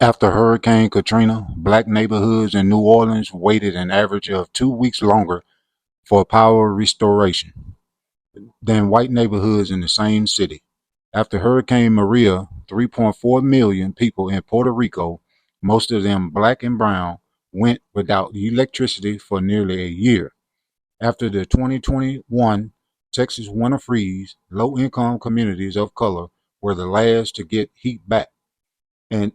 After Hurricane Katrina, black neighborhoods in New Orleans waited an average of 2 weeks longer for power restoration than white neighborhoods in the same city. After Hurricane Maria, 3.4 million people in Puerto Rico, most of them black and brown, went without electricity for nearly a year. After the 2021 Texas winter freeze, low income communities of color were the last to get heat back and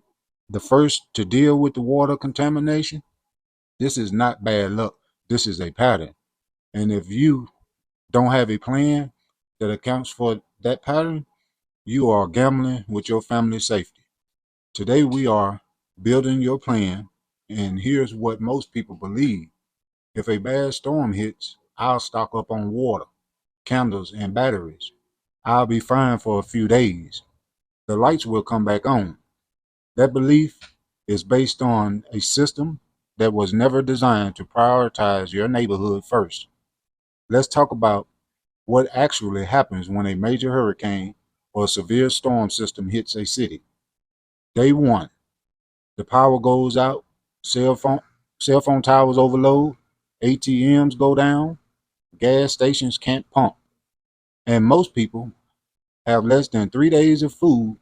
the first to deal with the water contamination. This is not bad luck. This is a pattern. And if you don't have a plan that accounts for that pattern, you are gambling with your family's safety. Today, we are building your plan. And here's what most people believe: if a bad storm hits, I'll stock up on water, candles, and batteries. I'll be fine for a few days. The lights will come back on. That belief is based on a system that was never designed to prioritize your neighborhood first. Let's talk about what actually happens when a major hurricane or severe storm system hits a city. Day one, the power goes out, cell phone, cell phone towers overload, ATMs go down, gas stations can't pump, and most people have less than 3 days of food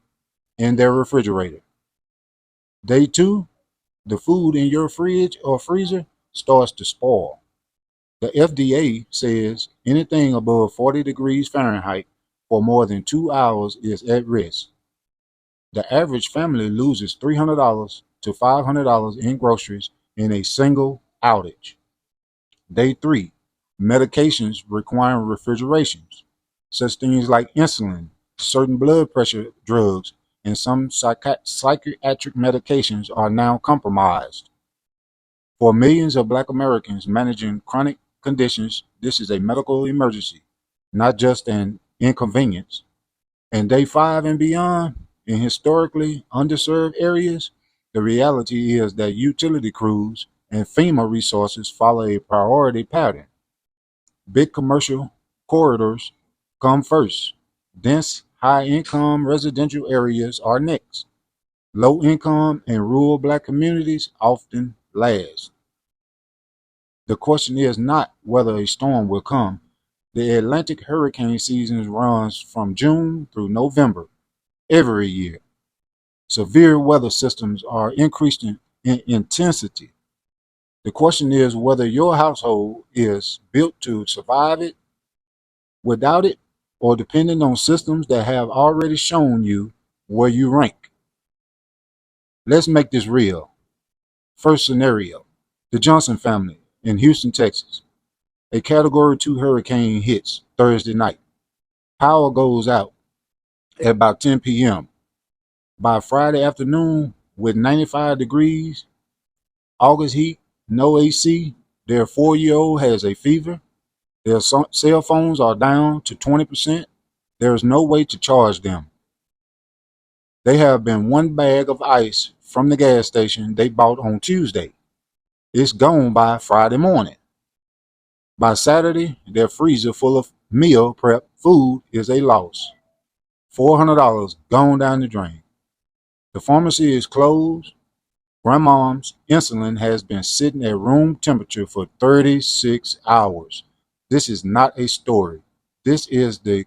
in their refrigerator. Day two, the food in your fridge or freezer starts to spoil. The FDA says anything above 40 degrees Fahrenheit for more than 2 hours is at risk. The average family loses $300 to $500 in groceries in a single outage. Day three, medications requiring refrigerations, such things like insulin, certain blood pressure drugs, and some psychiatric medications are now compromised. For millions of black Americans managing chronic conditions, this is a medical emergency, not just an inconvenience. And day five and beyond, in historically underserved areas, the reality is that utility crews and FEMA resources follow a priority pattern. Big commercial corridors come first. Dense, high income residential areas are next. Low income and rural black communities often last. The question is not whether a storm will come. The Atlantic hurricane season runs from June through November every year. Severe weather systems are increasing in intensity. The question is whether your household is built to survive it, without it, or depending on systems that have already shown you where you rank. Let's make this real. First scenario: the Johnson family in Houston, Texas. A Category 2 hurricane hits Thursday night. Power goes out at about 10 p.m. By Friday afternoon, with 95 degrees, August heat, no AC, their 4-year-old has a fever, their cell phones are down to 20%, there is no way to charge them. They have been one bag of ice from the gas station they bought on Tuesday. It's gone by Friday morning. By Saturday, their freezer full of meal prep food is a loss. $400 gone down the drain. The pharmacy is closed. Grandmom's insulin has been sitting at room temperature for 36 hours. This is not a story. This is the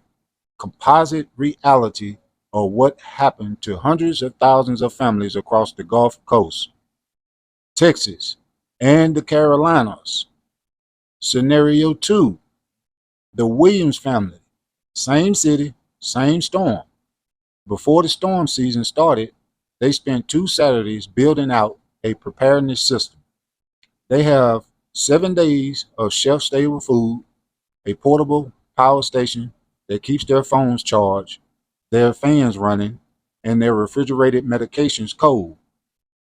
composite reality of what happened to hundreds of thousands of families across the Gulf Coast, Texas, and the Carolinas. Scenario 2, the Williams family. Same city, same storm. Before the storm season started, they spent 2 Saturdays building out a preparedness system. They have 7 days of shelf-stable food, a portable power station that keeps their phones charged, their fans running, and their refrigerated medications cold.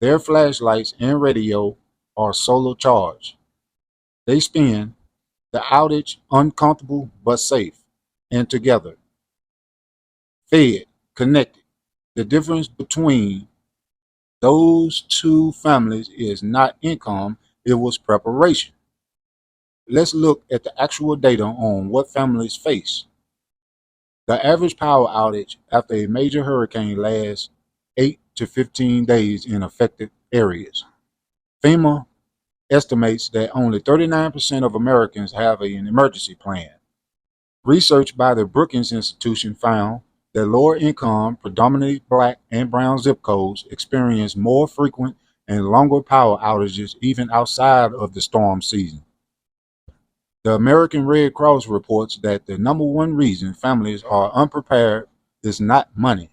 Their flashlights and radio are solar charged. They spend the outage uncomfortable but safe and together, fed, connected. The difference between those two families is not income, it was preparation. Let's look at the actual data on what families face. The average power outage after a major hurricane lasts 8 to 15 days in affected areas. FEMA estimates that only 39% of Americans have an emergency plan. Research by the Brookings Institution found that lower income, predominantly black and brown zip codes experience more frequent and longer power outages even outside of the storm season. The American Red Cross reports that the number one reason families are unprepared is not money.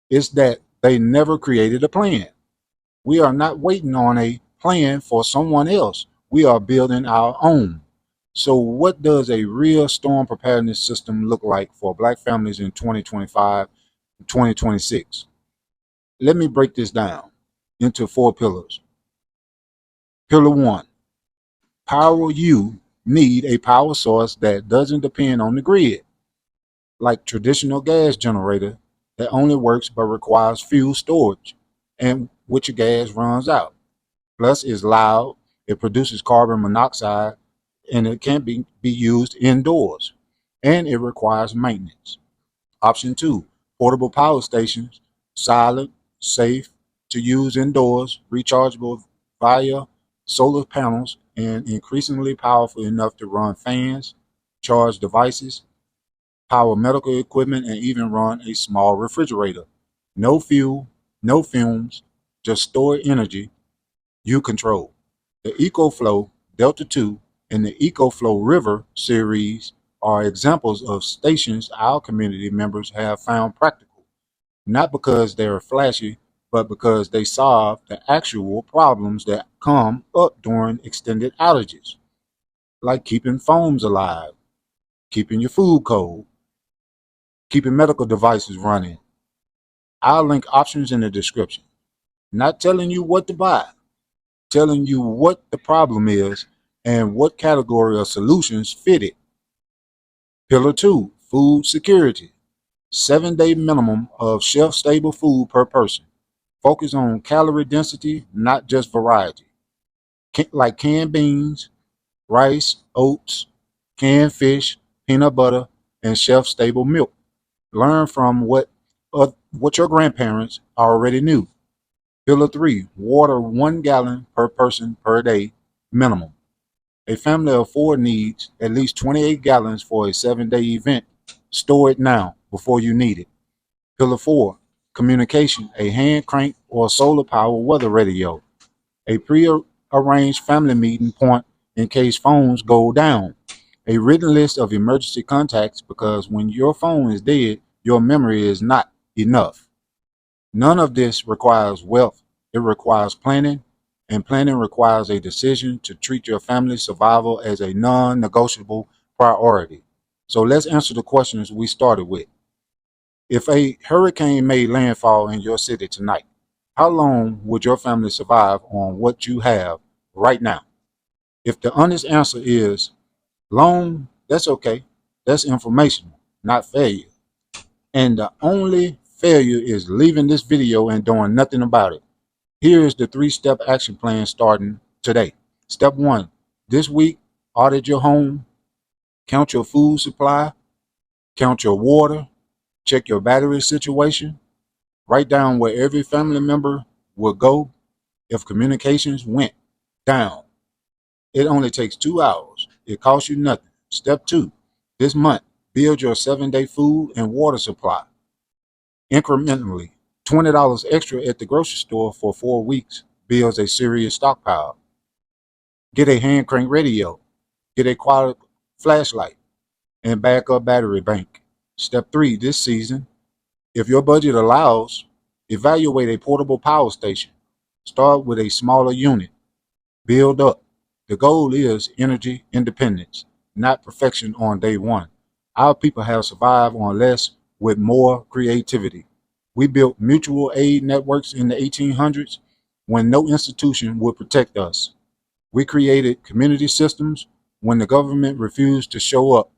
It's that they never created a plan. We are not waiting on a plan for someone else. We are building our own. So what does a real storm preparedness system look like for black families in 2025 and 2026? Let me break this down into 4 pillars. Pillar 1, power. You need a power source that doesn't depend on the grid, like traditional gas generator that only works but requires fuel storage and which your gas runs out. Plus, it's loud, it produces carbon monoxide, and it can't be used indoors, and it requires maintenance. Option 2, portable power stations, silent, safe to use indoors, rechargeable via solar panels, and increasingly powerful enough to run fans, charge devices, power medical equipment, and even run a small refrigerator. No fuel, no fumes, just stored energy you control. The EcoFlow Delta 2 and the EcoFlow River series are examples of stations our community members have found practical, not because they're flashy, but because they solve the actual problems that come up during extended outages, like keeping phones alive, keeping your food cold, keeping medical devices running. I'll link options in the description. Not telling you what to buy, telling you what the problem is and what category of solutions fit it. Pillar 2, food security. 7-day minimum of shelf-stable food per person. Focus on calorie density, not just variety. Like canned beans, rice, oats, canned fish, peanut butter, and shelf-stable milk. Learn from what your grandparents already knew. Pillar 3, water 1 gallon per person per day minimum. A family of 4 needs at least 28 gallons for a 7-day event. Store it now before you need it. Pillar 4, communication, a hand crank or solar power weather radio. A pre-arranged family meeting point in case phones go down. A written list of emergency contacts, because when your phone is dead, your memory is not enough. None of this requires wealth. It requires planning, and planning requires a decision to treat your family's survival as a non-negotiable priority. So let's answer the questions we started with. If a hurricane made landfall in your city tonight, how long would your family survive on what you have right now? If the honest answer is long, that's okay. That's information, not failure. And the only failure is leaving this video and doing nothing about it. Here is the 3-step action plan starting today. Step 1, this week, audit your home, count your food supply, count your water, check your battery situation, write down where every family member will go if communications went down. It only takes 2 hours. It costs you nothing. Step 2, this month, build your 7-day food and water supply. Incrementally, $20 extra at the grocery store for 4 weeks builds a serious stockpile. Get a hand crank radio, get a quality flashlight, and backup battery bank. Step 3, this season, if your budget allows, evaluate a portable power station. Start with a smaller unit. Build up. The goal is energy independence, not perfection on day one. Our people have survived on less with more creativity. We built mutual aid networks in the 1800s when no institution would protect us. We created community systems when the government refused to show up.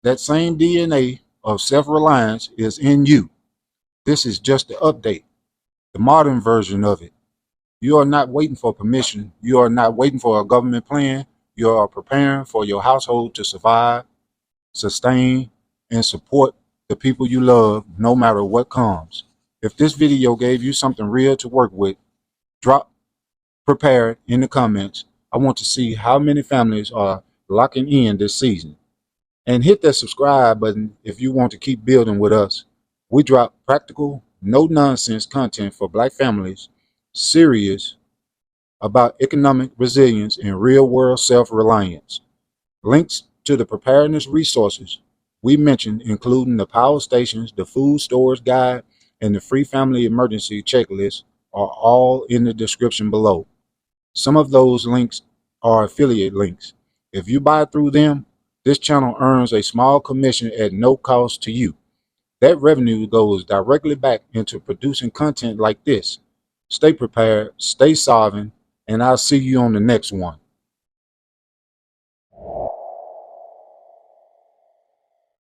That same DNA of self-reliance is in you. This is just the update, the modern version of it. You are not waiting for permission. You are not waiting for a government plan. You are preparing for your household to survive, sustain, and support the people you love no matter what comes. If this video gave you something real to work with, drop prepared in the comments. I want to see how many families are locking in this season. And hit that subscribe button if you want to keep building with us. We drop practical, no nonsense content for Black families, serious about economic resilience and real world self reliance. Links to the preparedness resources we mentioned, including the power stations, the food stores guide, and the free family emergency checklist, are all in the description below. Some of those links are affiliate links. If you buy through them, this channel earns a small commission at no cost to you. That revenue goes directly back into producing content like this. Stay prepared, stay solving, and I'll see you on the next one.